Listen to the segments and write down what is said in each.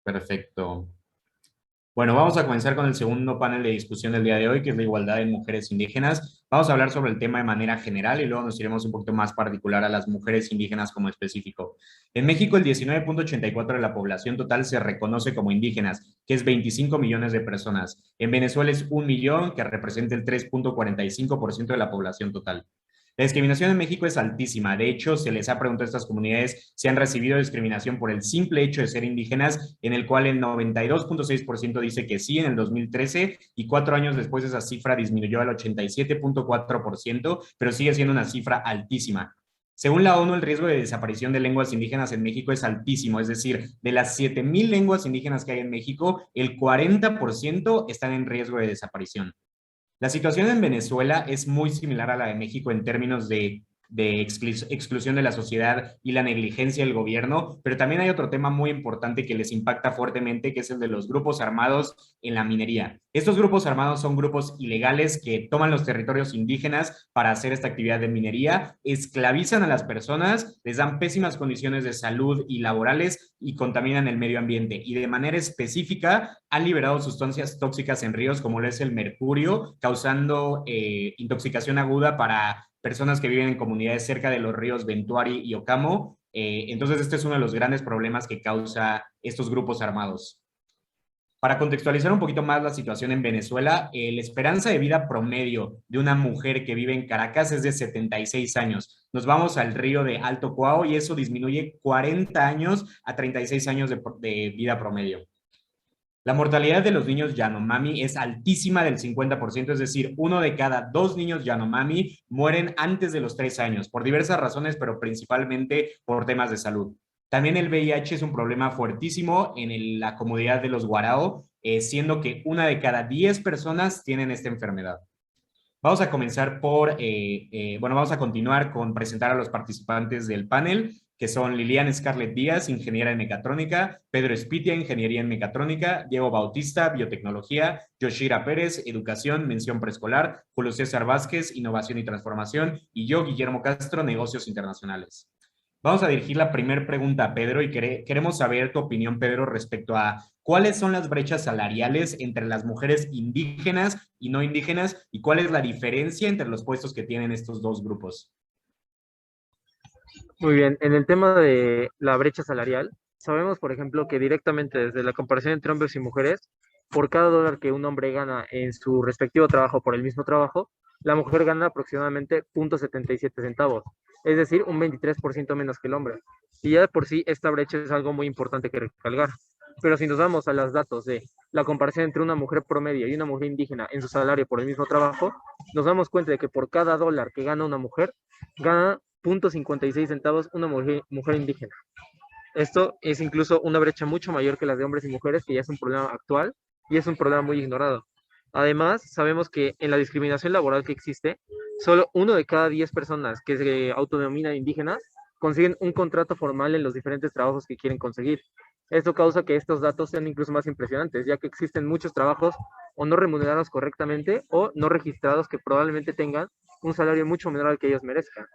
Perfecto. Bueno, vamos a comenzar con el segundo panel de discusión del día de hoy, que es la igualdad en mujeres indígenas. Vamos a hablar sobre el tema de manera general y luego nos iremos un poquito más particular a las mujeres indígenas como específico. En México, el 19,84 de la población total se reconoce como indígenas, que es 25 millones de personas. En Venezuela es 1 millón, que representa el 3,45% de la población total. La discriminación en México es altísima. De hecho, se les ha preguntado a estas comunidades si han recibido discriminación por el simple hecho de ser indígenas, en el cual el 92,6% dice que sí en el 2013 y 4 años después esa cifra disminuyó al 87,4%, pero sigue siendo una cifra altísima. Según la ONU, el riesgo de desaparición de lenguas indígenas en México es altísimo, es decir, de las 7,000 lenguas indígenas que hay en México, el 40% están en riesgo de desaparición. La situación en Venezuela es muy similar a la de México en términos de exclusión de la sociedad y la negligencia del gobierno, pero también hay otro tema muy importante que les impacta fuertemente, que es el de los grupos armados en la minería. Estos grupos armados son grupos ilegales que toman los territorios indígenas para hacer esta actividad de minería, esclavizan a las personas, les dan pésimas condiciones de salud y laborales y contaminan el medio ambiente. Y de manera específica han liberado sustancias tóxicas en ríos como lo es el mercurio, causando intoxicación aguda para personas que viven en comunidades cerca de los ríos Ventuari y Ocamo. Entonces, este es uno de los grandes problemas que causa estos grupos armados. Para contextualizar un poquito más la situación en Venezuela, la esperanza de vida promedio de una mujer que vive en Caracas es de 76 años. Nos vamos al río de Alto Cuao y eso disminuye 40 años a 36 años de vida promedio. La mortalidad de los niños Yanomami es altísima del 50%, es decir, 1 de cada 2 niños Yanomami mueren antes de los 3 años, por diversas razones, pero principalmente por temas de salud. También el VIH es un problema fuertísimo en la comunidad de los Guarao, siendo que 1 de cada 10 personas tienen esta enfermedad. Vamos a comenzar vamos a continuar con presentar a los participantes del panel, que son Lilian Scarlett Díaz, ingeniera en mecatrónica, Pedro Espitia, ingeniería en mecatrónica, Diego Bautista, biotecnología, Yoshira Pérez, educación, mención preescolar, Julio César Vázquez, innovación y transformación, y yo, Guillermo Castro, negocios internacionales. Vamos a dirigir la primera pregunta a Pedro y queremos saber tu opinión, Pedro, respecto a cuáles son las brechas salariales entre las mujeres indígenas y no indígenas y cuál es la diferencia entre los puestos que tienen estos dos grupos. Muy bien, en el tema de la brecha salarial, sabemos, por ejemplo, que directamente desde la comparación entre hombres y mujeres, por cada dólar que un hombre gana en su respectivo trabajo por el mismo trabajo, la mujer gana aproximadamente 0,77 centavos, es decir, un 23% menos que el hombre. Y ya de por sí esta brecha es algo muy importante que recalcar. Pero si nos vamos a los datos de la comparación entre una mujer promedio y una mujer indígena en su salario por el mismo trabajo, nos damos cuenta de que por cada dólar que gana una mujer, gana 0,56 centavos una mujer indígena. Esto es incluso una brecha mucho mayor que las de hombres y mujeres, que ya es un problema actual y es un problema muy ignorado. Además, sabemos que en la discriminación laboral que existe, solo 1 de cada 10 personas que se autodenominan indígenas consiguen un contrato formal en los diferentes trabajos que quieren conseguir. Esto causa que estos datos sean incluso más impresionantes, ya que existen muchos trabajos o no remunerados correctamente o no registrados que probablemente tengan un salario mucho menor al que ellos merezcan.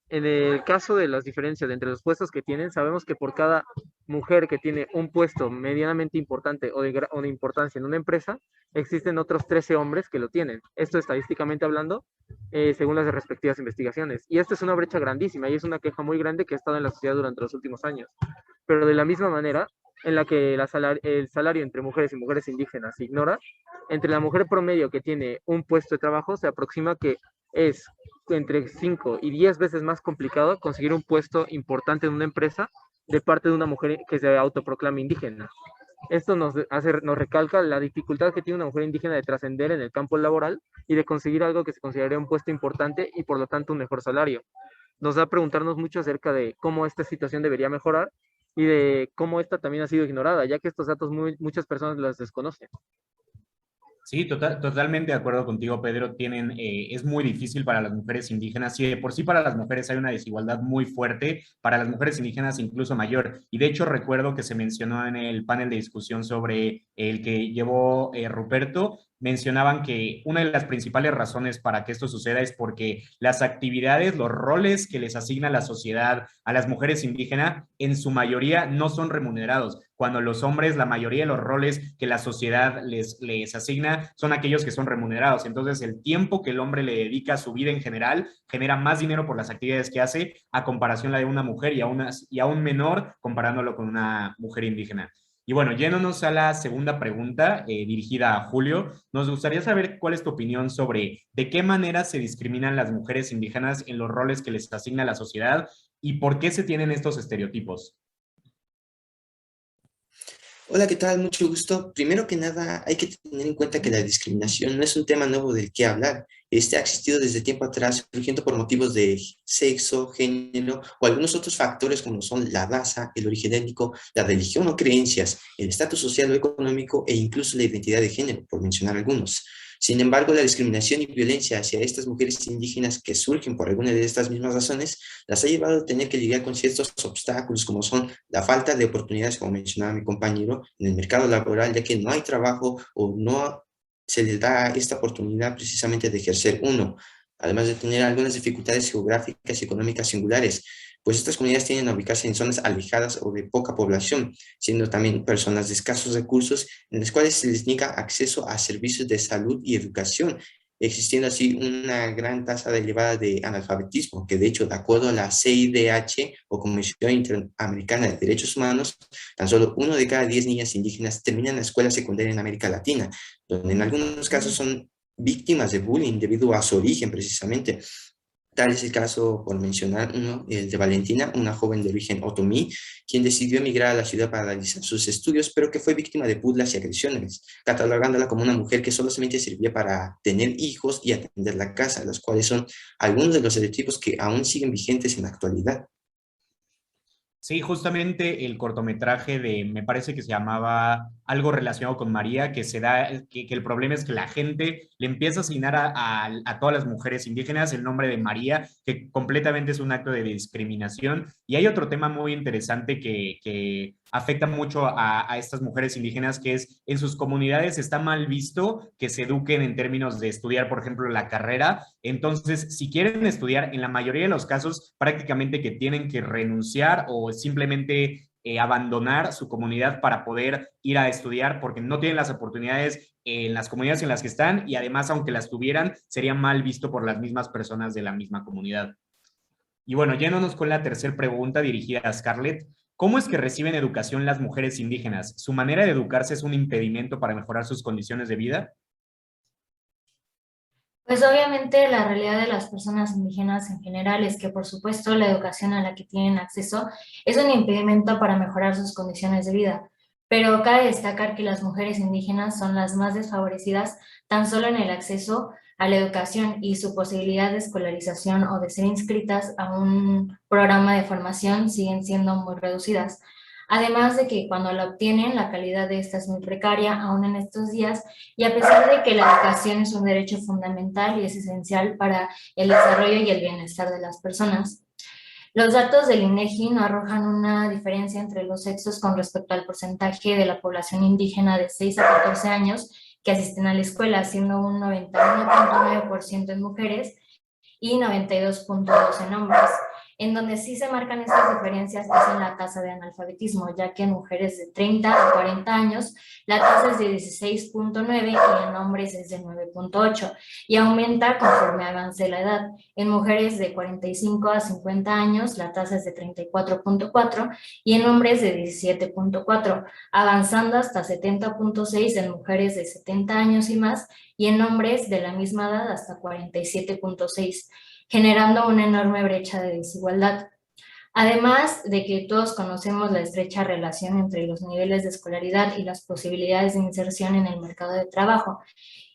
En el caso de las diferencias entre los puestos que tienen, sabemos que por cada mujer que tiene un puesto medianamente importante o de importancia en una empresa, existen otros 13 hombres que lo tienen. Esto estadísticamente hablando, según las respectivas investigaciones. Y esta es una brecha grandísima y es una queja muy grande que ha estado en la sociedad durante los últimos años. Pero de la misma manera en la que el salario entre mujeres y mujeres indígenas se ignora, entre la mujer promedio que tiene un puesto de trabajo se aproxima que es entre 5 y 10 veces más complicado conseguir un puesto importante en una empresa de parte de una mujer que se autoproclama indígena. Esto nos recalca la dificultad que tiene una mujer indígena de trascender en el campo laboral y de conseguir algo que se consideraría un puesto importante y por lo tanto un mejor salario. Nos da a preguntarnos mucho acerca de cómo esta situación debería mejorar y de cómo esta también ha sido ignorada, ya que estos datos muchas personas las desconocen. Sí, totalmente de acuerdo contigo, Pedro. Es muy difícil para las mujeres indígenas. Sí, de por sí para las mujeres hay una desigualdad muy fuerte, para las mujeres indígenas incluso mayor. Y de hecho recuerdo que se mencionó en el panel de discusión sobre el que llevó Ruperto, mencionaban que una de las principales razones para que esto suceda es porque las actividades, los roles que les asigna la sociedad a las mujeres indígenas, en su mayoría no son remunerados, cuando los hombres, la mayoría de los roles que la sociedad les asigna son aquellos que son remunerados. Entonces, el tiempo que el hombre le dedica a su vida en general genera más dinero por las actividades que hace a comparación la de una mujer y aún menor comparándolo con una mujer indígena. Y bueno, yéndonos a la segunda pregunta dirigida a Julio, nos gustaría saber cuál es tu opinión sobre de qué manera se discriminan las mujeres indígenas en los roles que les asigna la sociedad y por qué se tienen estos estereotipos. Hola, ¿qué tal? Mucho gusto. Primero que nada, hay que tener en cuenta que la discriminación no es un tema nuevo del que hablar. Este ha existido desde tiempo atrás, surgiendo por motivos de sexo, género o algunos otros factores como son la raza, el origen étnico, la religión o creencias, el estatus social o económico e incluso la identidad de género, por mencionar algunos. Sin embargo, la discriminación y violencia hacia estas mujeres indígenas que surgen por alguna de estas mismas razones, las ha llevado a tener que lidiar con ciertos obstáculos como son la falta de oportunidades, como mencionaba mi compañero, en el mercado laboral, ya que no hay trabajo o no se les da esta oportunidad precisamente de ejercer uno, además de tener algunas dificultades geográficas y económicas singulares, pues estas comunidades tienden a ubicarse en zonas alejadas o de poca población, siendo también personas de escasos recursos en las cuales se les niega acceso a servicios de salud y educación, existiendo así una gran tasa elevada de analfabetismo, que de hecho, de acuerdo a la CIDH o Comisión Interamericana de Derechos Humanos, tan solo 1 de cada 10 niñas indígenas terminan la escuela secundaria en América Latina, donde en algunos casos son víctimas de bullying debido a su origen precisamente. Tal es el caso, por mencionar uno, el de Valentina, una joven de origen otomí, quien decidió emigrar a la ciudad para realizar sus estudios, pero que fue víctima de burlas y agresiones, catalogándola como una mujer que solamente servía para tener hijos y atender la casa, los cuales son algunos de los estereotipos que aún siguen vigentes en la actualidad. Sí, justamente el cortometraje me parece que se llamaba algo relacionado con María, que se da, que el problema es que la gente le empieza a asignar a todas las mujeres indígenas el nombre de María, que completamente es un acto de discriminación. Y hay otro tema muy interesante que afecta mucho a estas mujeres indígenas, que es en sus comunidades está mal visto que se eduquen en términos de estudiar, por ejemplo, la carrera. Entonces, si quieren estudiar, en la mayoría de los casos, prácticamente que tienen que renunciar o simplemente abandonar su comunidad para poder ir a estudiar porque no tienen las oportunidades en las comunidades en las que están y además, aunque las tuvieran, sería mal visto por las mismas personas de la misma comunidad. Y bueno, yéndonos con la tercera pregunta dirigida a Scarlett. ¿Cómo es que reciben educación las mujeres indígenas? ¿Su manera de educarse es un impedimento para mejorar sus condiciones de vida? Pues obviamente la realidad de las personas indígenas en general es que por supuesto la educación a la que tienen acceso es un impedimento para mejorar sus condiciones de vida, pero cabe destacar que las mujeres indígenas son las más desfavorecidas tan solo en el acceso a la educación y su posibilidad de escolarización o de ser inscritas a un programa de formación siguen siendo muy reducidas. Además de que cuando la obtienen, la calidad de esta es muy precaria aún en estos días y a pesar de que la educación es un derecho fundamental y es esencial para el desarrollo y el bienestar de las personas. Los datos del INEGI no arrojan una diferencia entre los sexos con respecto al porcentaje de la población indígena de 6 a 14 años que asisten a la escuela, siendo un 91.9% en mujeres y 92.2 en hombres. En donde sí se marcan estas diferencias es en la tasa de analfabetismo, ya que en mujeres de 30 a 40 años la tasa es de 16.9 y en hombres es de 9.8 y aumenta conforme avance la edad. En mujeres de 45 a 50 años la tasa es de 34.4 y en hombres de 17.4, avanzando hasta 70.6 en mujeres de 70 años y más y en hombres de la misma edad hasta 47.6, generando una enorme brecha de desigualdad. Además de que todos conocemos la estrecha relación entre los niveles de escolaridad y las posibilidades de inserción en el mercado de trabajo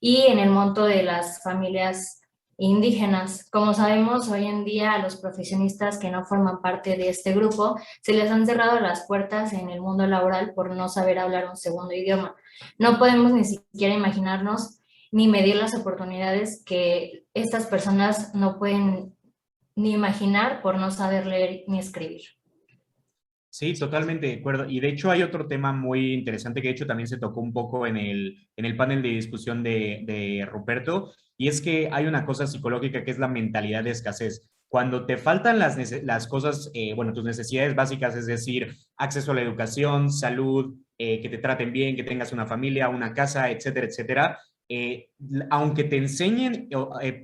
y en el monto de las familias indígenas. Como sabemos, hoy en día a los profesionistas que no forman parte de este grupo se les han cerrado las puertas en el mundo laboral por no saber hablar un segundo idioma. No podemos ni siquiera imaginarnos ni medir las oportunidades que estas personas no pueden ni imaginar por no saber leer ni escribir. Sí, totalmente de acuerdo. Y de hecho hay otro tema muy interesante que de hecho también se tocó un poco en el panel de discusión de Ruperto, y es que hay una cosa psicológica que es la mentalidad de escasez. Cuando te faltan las cosas, bueno, tus necesidades básicas, es decir, acceso a la educación, salud, que te traten bien, que tengas una familia, una casa, etcétera, etcétera, eh, aunque te enseñen,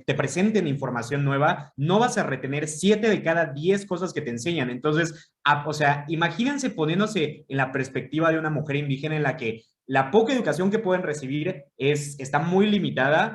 te presenten información nueva, no vas a retener 7 de cada 10 cosas que te enseñan. Entonces, o sea, imagínense poniéndose en la perspectiva de una mujer indígena en la que la poca educación que pueden recibir está muy limitada